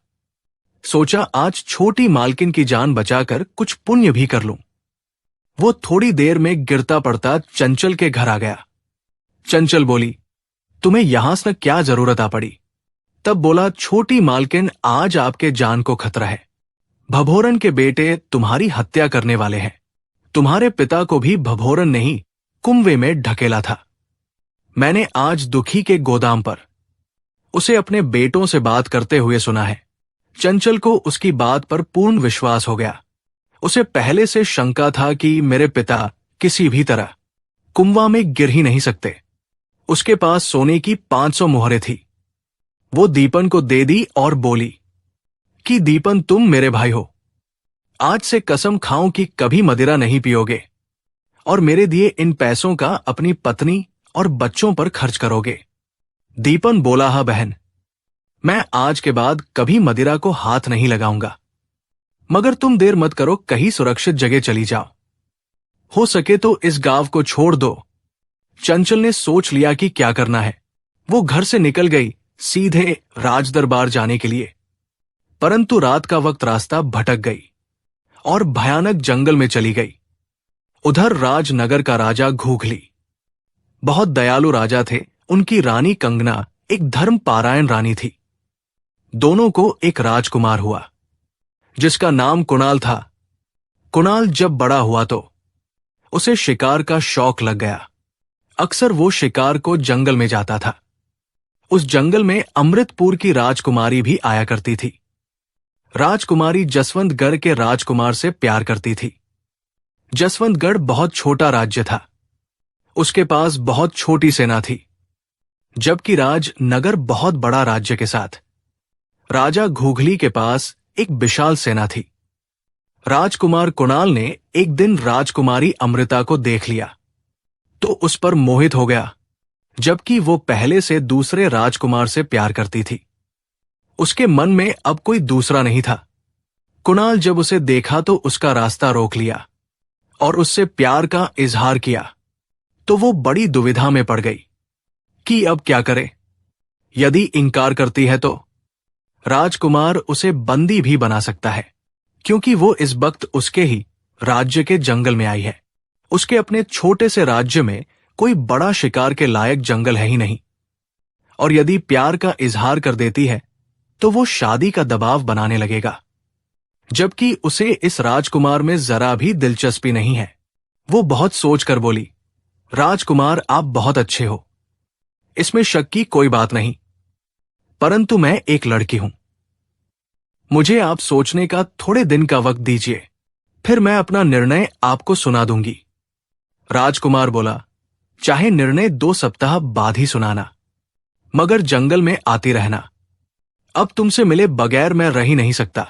सोचा आज छोटी मालकिन की जान बचाकर कुछ पुण्य भी कर लूं। वो थोड़ी देर में गिरता पड़ता चंचल के घर आ गया। चंचल बोली, तुम्हें यहां से क्या जरूरत आ पड़ी? तब बोला, छोटी मालकिन, आज आपके जान को खतरा है। भभोरन के बेटे तुम्हारी हत्या करने वाले हैं। तुम्हारे पिता को भी भभोरन ने ही कुंवे में ढकेला था। मैंने आज दुखी के गोदाम पर उसे अपने बेटों से बात करते हुए सुना है। चंचल को उसकी बात पर पूर्ण विश्वास हो गया। उसे पहले से शंका था कि मेरे पिता किसी भी तरह कुंवा में गिर ही नहीं सकते। उसके पास सोने की 500 मुहरें थी। वो दीपन को दे दी और बोली कि दीपन, तुम मेरे भाई हो। आज से कसम खाऊं कि कभी मदिरा नहीं पियोगे और मेरे दिए इन पैसों का अपनी पत्नी और बच्चों पर खर्च करोगे। दीपन बोला, हाँ बहन, मैं आज के बाद कभी मदिरा को हाथ नहीं लगाऊंगा, मगर तुम देर मत करो, कहीं सुरक्षित जगह चली जाओ। हो सके तो इस गांव को छोड़ दो। चंचल ने सोच लिया कि क्या करना है। वो घर से निकल गई सीधे राजदरबार जाने के लिए, परंतु रात का वक्त रास्ता भटक गई और भयानक जंगल में चली गई। उधर राजनगर का राजा घूघली बहुत दयालु राजा थे। उनकी रानी कंगना एक धर्मपारायण रानी थी। दोनों को एक राजकुमार हुआ जिसका नाम कुणाल था। कुणाल जब बड़ा हुआ तो उसे शिकार का शौक लग गया। अक्सर वो शिकार को जंगल में जाता था। उस जंगल में अमृतपुर की राजकुमारी भी आया करती थी। राजकुमारी जसवंतगढ़ के राजकुमार से प्यार करती थी। जसवंतगढ़ बहुत छोटा राज्य था। उसके पास बहुत छोटी सेना थी, जबकि राजनगर बहुत बड़ा राज्य के साथ राजा घूघली के पास एक विशाल सेना थी। राजकुमार कुणाल ने एक दिन राजकुमारी अमृता को देख लिया तो उस पर मोहित हो गया, जबकि वो पहले से दूसरे राजकुमार से प्यार करती थी। उसके मन में अब कोई दूसरा नहीं था। कुणाल जब उसे देखा तो उसका रास्ता रोक लिया और उससे प्यार का इजहार किया तो वो बड़ी दुविधा में पड़ गई कि अब क्या करे। यदि इनकार करती है तो राजकुमार उसे बंदी भी बना सकता है, क्योंकि वो इस वक्त उसके ही राज्य के जंगल में आई है। उसके अपने छोटे से राज्य में कोई बड़ा शिकार के लायक जंगल है ही नहीं, और यदि प्यार का इजहार कर देती है तो वो शादी का दबाव बनाने लगेगा, जबकि उसे इस राजकुमार में जरा भी दिलचस्पी नहीं है। वो बहुत सोचकर बोली, राजकुमार, आप बहुत अच्छे हो, इसमें शक की कोई बात नहीं, परंतु मैं एक लड़की हूं। मुझे आप सोचने का थोड़े दिन का वक्त दीजिए, फिर मैं अपना निर्णय आपको सुना दूंगी। राजकुमार बोला, चाहे निर्णय 2 सप्ताह बाद ही सुनाना, मगर जंगल में आती रहना। अब तुमसे मिले बगैर मैं रह ही नहीं सकता।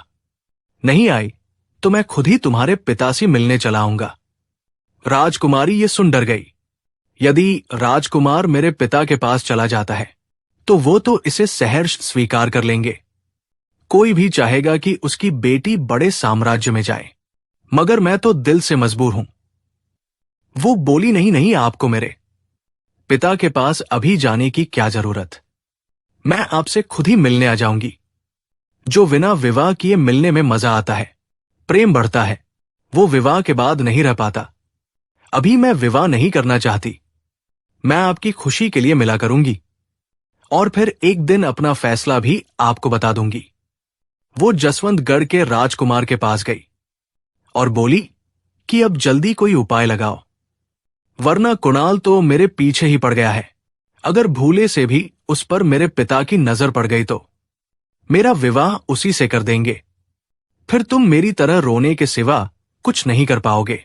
नहीं आई तो मैं खुद ही तुम्हारे पिता से मिलने चला आऊंगा। राजकुमारी ये सुन डर गई। यदि राजकुमार मेरे पिता के पास चला जाता है तो वो तो इसे सहर्ष स्वीकार कर लेंगे। कोई भी चाहेगा कि उसकी बेटी बड़े साम्राज्य में जाए, मगर मैं तो दिल से मजबूर हूं। वो बोली, नहीं नहीं, आपको मेरे पिता के पास अभी जाने की क्या जरूरत। मैं आपसे खुद ही मिलने आ जाऊंगी। जो बिना विवाह किए मिलने में मजा आता है, प्रेम बढ़ता है, वो विवाह के बाद नहीं रह पाता। अभी मैं विवाह नहीं करना चाहती। मैं आपकी खुशी के लिए मिला करूंगी और फिर एक दिन अपना फैसला भी आपको बता दूंगी। वो जसवंतगढ़ के राजकुमार के पास गई और बोली कि अब जल्दी कोई उपाय लगाओ, वरना कुणाल तो मेरे पीछे ही पड़ गया है। अगर भूले से भी उस पर मेरे पिता की नजर पड़ गई तो मेरा विवाह उसी से कर देंगे। फिर तुम मेरी तरह रोने के सिवा कुछ नहीं कर पाओगे।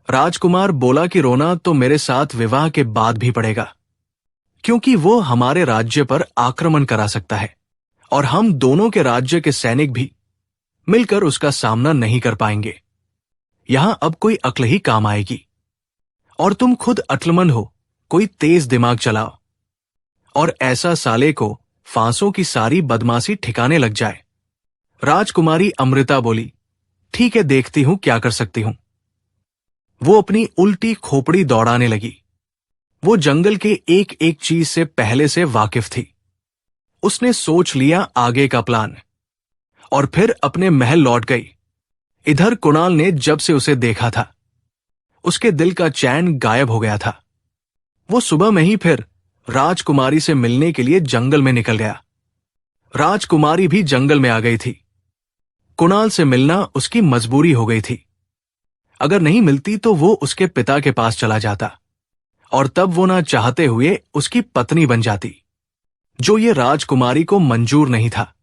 राजकुमार बोला कि रोना तो मेरे साथ विवाह के बाद भी पड़ेगा, क्योंकि वो हमारे राज्य पर आक्रमण करा सकता है और हम दोनों के राज्य के सैनिक भी मिलकर उसका सामना नहीं कर पाएंगे। यहां अब कोई अक्ल ही काम आएगी और तुम खुद अक्लमंद हो, कोई तेज दिमाग चलाओ और ऐसा साले को फांसों की सारी बदमाशी ठिकाने लग जाए। राजकुमारी अमृता बोली, ठीक है, देखती हूं क्या कर सकती हूं। वो अपनी उल्टी खोपड़ी दौड़ाने लगी। वो जंगल के एक एक चीज से पहले से वाकिफ थी। उसने सोच लिया आगे का प्लान और फिर अपने महल लौट गई। इधर कुणाल ने जब से उसे देखा था उसके दिल का चैन गायब हो गया था। वो सुबह में ही फिर राजकुमारी से मिलने के लिए जंगल में निकल गया। राजकुमारी भी जंगल में आ गई थी। कुणाल से मिलना उसकी मजबूरी हो गई थी। अगर नहीं मिलती तो वो उसके पिता के पास चला जाता और तब वो ना चाहते हुए उसकी पत्नी बन जाती, जो ये राजकुमारी को मंजूर नहीं था।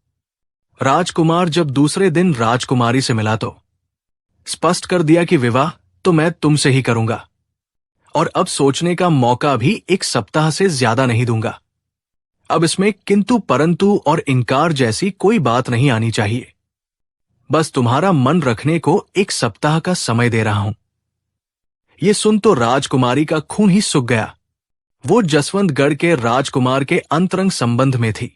राजकुमार जब दूसरे दिन राजकुमारी से मिला तो स्पष्ट कर दिया कि विवाह तो मैं तुमसे ही करूंगा और अब सोचने का मौका भी 1 सप्ताह से ज्यादा नहीं दूंगा। अब इसमें किंतु परंतु और इनकार जैसी कोई बात नहीं आनी चाहिए। बस तुम्हारा मन रखने को 1 सप्ताह का समय दे रहा हूं। ये सुन तो राजकुमारी का खून ही सूख गया। वो जसवंतगढ़ के राजकुमार के अंतरंग संबंध में थी,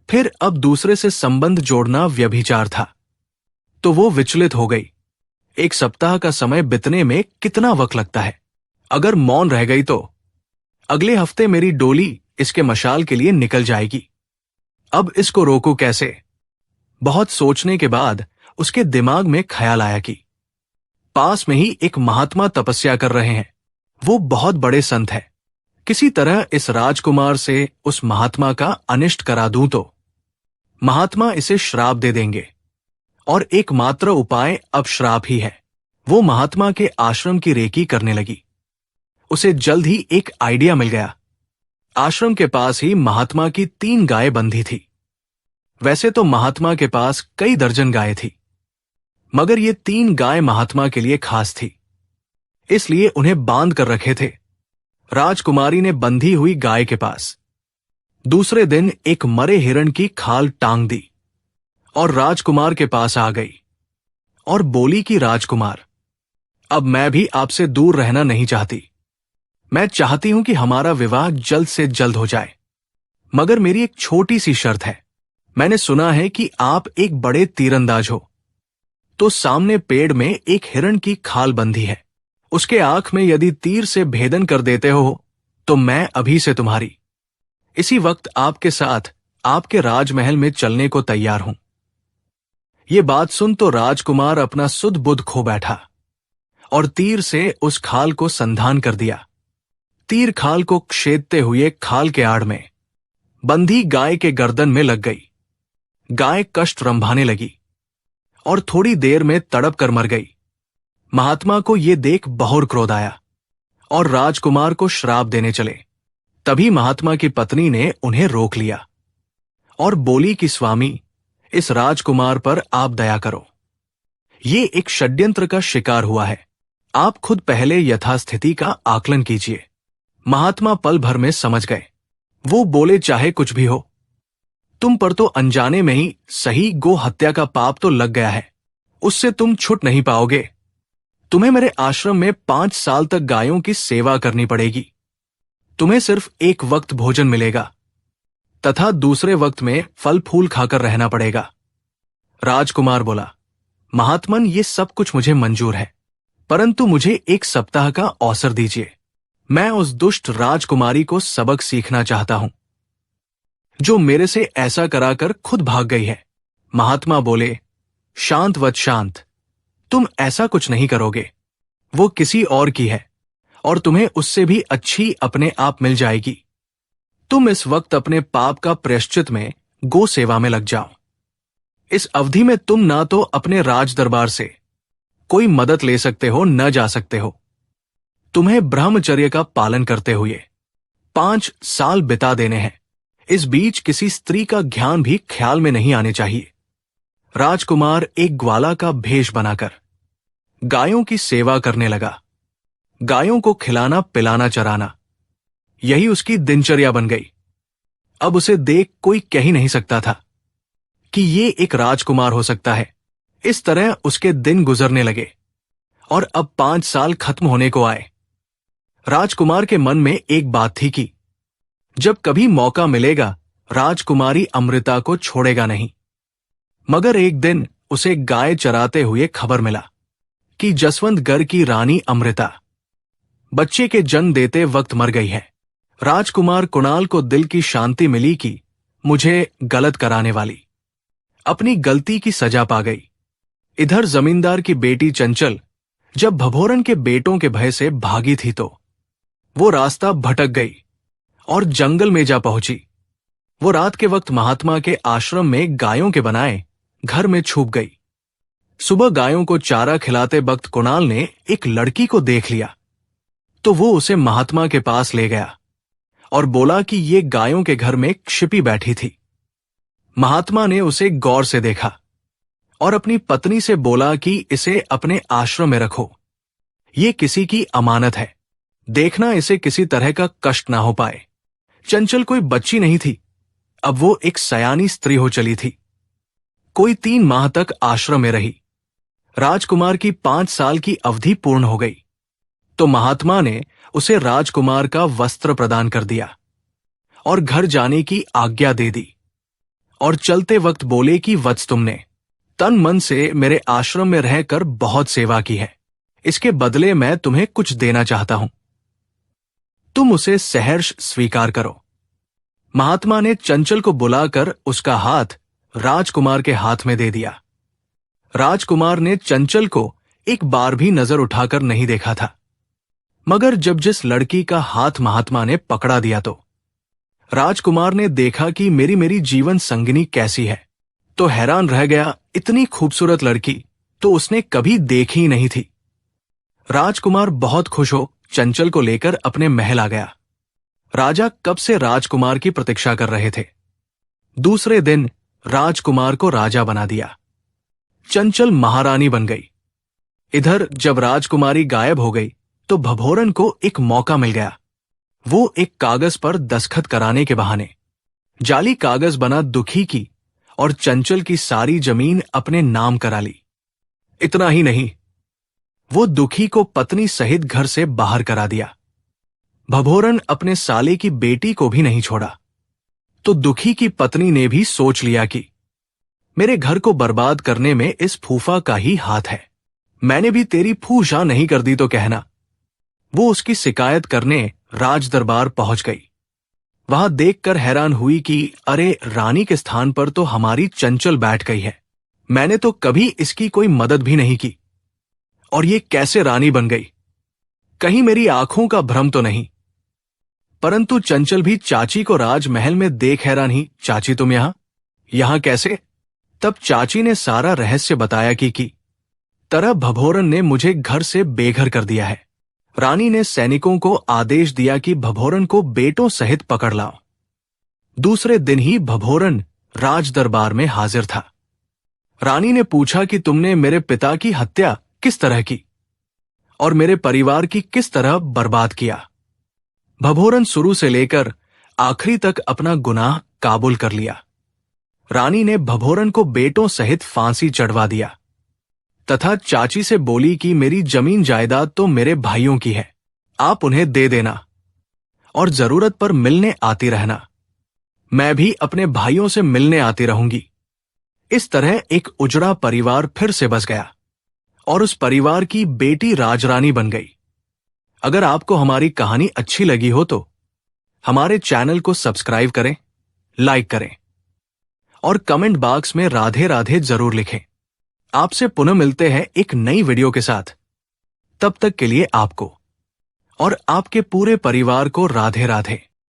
फिर अब दूसरे से संबंध जोड़ना व्यभिचार था, तो वो विचलित हो गई। 1 सप्ताह का समय बितने में कितना वक्त लगता है। अगर मौन रह गई तो अगले हफ्ते मेरी डोली इसके मशाल के लिए निकल जाएगी। अब इसको रोकूं कैसे? बहुत सोचने के बाद उसके दिमाग में ख्याल आया कि पास में ही एक महात्मा तपस्या कर रहे हैं। वो बहुत बड़े संत हैं। किसी तरह इस राजकुमार से उस महात्मा का अनिष्ट करा दूं तो महात्मा इसे श्राप दे देंगे और एकमात्र उपाय अब श्राप ही है। वो महात्मा के आश्रम की रेकी करने लगी। उसे जल्द ही एक आइडिया मिल गया। आश्रम के पास ही महात्मा की 3 गायें बंधी थी। वैसे तो महात्मा के पास कई दर्जन गायें थी, मगर ये 3 गायें महात्मा के लिए खास थी, इसलिए उन्हें बांध कर रखे थे। राजकुमारी ने बंधी हुई गाय के पास दूसरे दिन एक मरे हिरण की खाल टांग दी और राजकुमार के पास आ गई और बोली कि राजकुमार, अब मैं भी आपसे दूर रहना नहीं चाहती। मैं चाहती हूं कि हमारा विवाह जल्द से जल्द हो जाए, मगर मेरी एक छोटी सी शर्त है। मैंने सुना है कि आप एक बड़े तीरंदाज हो, तो सामने पेड़ में एक हिरण की खाल बंधी है। उसके आंख में यदि तीर से भेदन कर देते हो तो मैं अभी से तुम्हारी इसी वक्त आपके साथ आपके राजमहल में चलने को तैयार हूं। ये बात सुन तो राजकुमार अपना सुध बुध खो बैठा और तीर से उस खाल को संधान कर दिया। तीर खाल को छेदते हुए खाल के आड़ में बंधी गाय के गर्दन में लग गई। गाय कष्ट रंभाने लगी और थोड़ी देर में तड़प कर मर गई। महात्मा को यह देख बहुत क्रोध आया और राजकुमार को श्राप देने चले। तभी महात्मा की पत्नी ने उन्हें रोक लिया और बोली कि स्वामी, इस राजकुमार पर आप दया करो। ये एक षड्यंत्र का शिकार हुआ है। आप खुद पहले यथास्थिति का आकलन कीजिए। महात्मा पल भर में समझ गए। वो बोले, चाहे कुछ भी हो, तुम पर तो अनजाने में ही सही गो हत्या का पाप तो लग गया है, उससे तुम छुट नहीं पाओगे। तुम्हें मेरे आश्रम में 5 साल तक गायों की सेवा करनी पड़ेगी। तुम्हें सिर्फ एक वक्त भोजन मिलेगा तथा दूसरे वक्त में फल फूल खाकर रहना पड़ेगा। राजकुमार बोला, महात्मन, ये सब कुछ मुझे मंजूर है, परंतु मुझे 1 सप्ताह का अवसर दीजिए। मैं उस दुष्ट राजकुमारी को सबक सीखना चाहता हूं, जो मेरे से ऐसा कराकर खुद भाग गई है। महात्मा बोले, शांत वत शांत, तुम ऐसा कुछ नहीं करोगे। वो किसी और की है और तुम्हें उससे भी अच्छी अपने आप मिल जाएगी। तुम इस वक्त अपने पाप का प्रायश्चित में गो सेवा में लग जाओ। इस अवधि में तुम ना तो अपने राज दरबार से कोई मदद ले सकते हो, न जा सकते हो। तुम्हें ब्रह्मचर्य का पालन करते हुए 5 साल बिता देने हैं। इस बीच किसी स्त्री का ज्ञान भी ख्याल में नहीं आने चाहिए। राजकुमार एक ग्वाला का भेष बनाकर गायों की सेवा करने लगा। गायों को खिलाना पिलाना चराना, यही उसकी दिनचर्या बन गई। अब उसे देख कोई कह ही नहीं सकता था कि ये एक राजकुमार हो सकता है। इस तरह उसके दिन गुजरने लगे और अब 5 साल खत्म होने को आए। राजकुमार के मन में एक बात थी कि जब कभी मौका मिलेगा राजकुमारी अमृता को छोड़ेगा नहीं। मगर एक दिन उसे गाय चराते हुए खबर मिला कि जसवंतगढ़ की रानी अमृता बच्चे के जन्म देते वक्त मर गई है। राजकुमार कुणाल को दिल की शांति मिली कि मुझे गलत कराने वाली अपनी गलती की सजा पा गई। इधर जमींदार की बेटी चंचल जब भभोरन के बेटों के भय से भागी थी तो वो रास्ता भटक गई और जंगल में जा पहुंची। वो रात के वक्त महात्मा के आश्रम में गायों के बनाए घर में छुप गई। सुबह गायों को चारा खिलाते वक्त कुणाल ने एक लड़की को देख लिया, तो वो उसे महात्मा के पास ले गया और बोला कि ये गायों के घर में क्षिपी बैठी थी। महात्मा ने उसे गौर से देखा और अपनी पत्नी से बोला कि इसे अपने आश्रम में रखो, ये किसी की अमानत है, देखना इसे किसी तरह का कष्ट ना हो पाए। चंचल कोई बच्ची नहीं थी, अब वो एक सयानी स्त्री हो चली थी। कोई 3 माह तक आश्रम में रही। राजकुमार की 5 साल की अवधि पूर्ण हो गई तो महात्मा ने उसे राजकुमार का वस्त्र प्रदान कर दिया और घर जाने की आज्ञा दे दी और चलते वक्त बोले कि वत्स, तुमने तन मन से मेरे आश्रम में रहकर बहुत सेवा की है, इसके बदले मैं तुम्हें कुछ देना चाहता हूं, तुम उसे सहर्ष स्वीकार करो। महात्मा ने चंचल को बुलाकर उसका हाथ राजकुमार के हाथ में दे दिया। राजकुमार ने चंचल को एक बार भी नजर उठाकर नहीं देखा था, मगर जब जिस लड़की का हाथ महात्मा ने पकड़ा दिया तो राजकुमार ने देखा कि मेरी जीवन संगिनी कैसी है, तो हैरान रह गया। इतनी खूबसूरत लड़की तो उसने कभी देखी ही नहीं थी। राजकुमार बहुत खुश हो चंचल को लेकर अपने महल आ गया। राजा कब से राजकुमार की प्रतीक्षा कर रहे थे। दूसरे दिन राजकुमार को राजा बना दिया। चंचल महारानी बन गई। इधर जब राजकुमारी गायब हो गई तो भभोरन को एक मौका मिल गया। वो एक कागज पर दस्तखत कराने के बहाने जाली कागज बना दुखी की और चंचल की सारी जमीन अपने नाम करा ली। इतना ही नहीं, वो दुखी को पत्नी सहित घर से बाहर करा दिया। भभोरन अपने साले की बेटी को भी नहीं छोड़ा। तो दुखी की पत्नी ने भी सोच लिया कि मेरे घर को बर्बाद करने में इस फूफा का ही हाथ है, मैंने भी तेरी फूशा नहीं कर दी तो कहना। वो उसकी शिकायत करने राज दरबार पहुंच गई। वहां देखकर हैरान हुई कि अरे, रानी के स्थान पर तो हमारी चंचल बैठ गई है, मैंने तो कभी इसकी कोई मदद भी नहीं की और ये कैसे रानी बन गई, कहीं मेरी आंखों का भ्रम तो नहीं। परंतु चंचल भी चाची को राजमहल में देख हैरान ही, चाची तुम यहां कैसे? तब चाची ने सारा रहस्य बताया कि तरह भभोरन ने मुझे घर से बेघर कर दिया है। रानी ने सैनिकों को आदेश दिया कि भभोरन को बेटों सहित पकड़ लाओ। दूसरे दिन ही भभोरन राज दरबार में हाजिर था। रानी ने पूछा कि तुमने मेरे पिता की हत्या किस तरह की और मेरे परिवार की किस तरह बर्बाद किया। भभोरन शुरू से लेकर आखिरी तक अपना गुनाह काबुल कर लिया। रानी ने भभोरन को बेटों सहित फांसी चढ़वा दिया तथा चाची से बोली कि मेरी जमीन जायदाद तो मेरे भाइयों की है, आप उन्हें दे देना और जरूरत पर मिलने आती रहना, मैं भी अपने भाइयों से मिलने आती रहूंगी। इस तरह एक उजड़ा परिवार फिर से बस गया और उस परिवार की बेटी राजरानी बन गई। अगर आपको हमारी कहानी अच्छी लगी हो तो हमारे चैनल को सब्सक्राइब करें, लाइक करें और कमेंट बॉक्स में राधे राधे जरूर लिखें। आपसे पुनः मिलते हैं एक नई वीडियो के साथ। तब तक के लिए आपको और आपके पूरे परिवार को राधे राधे।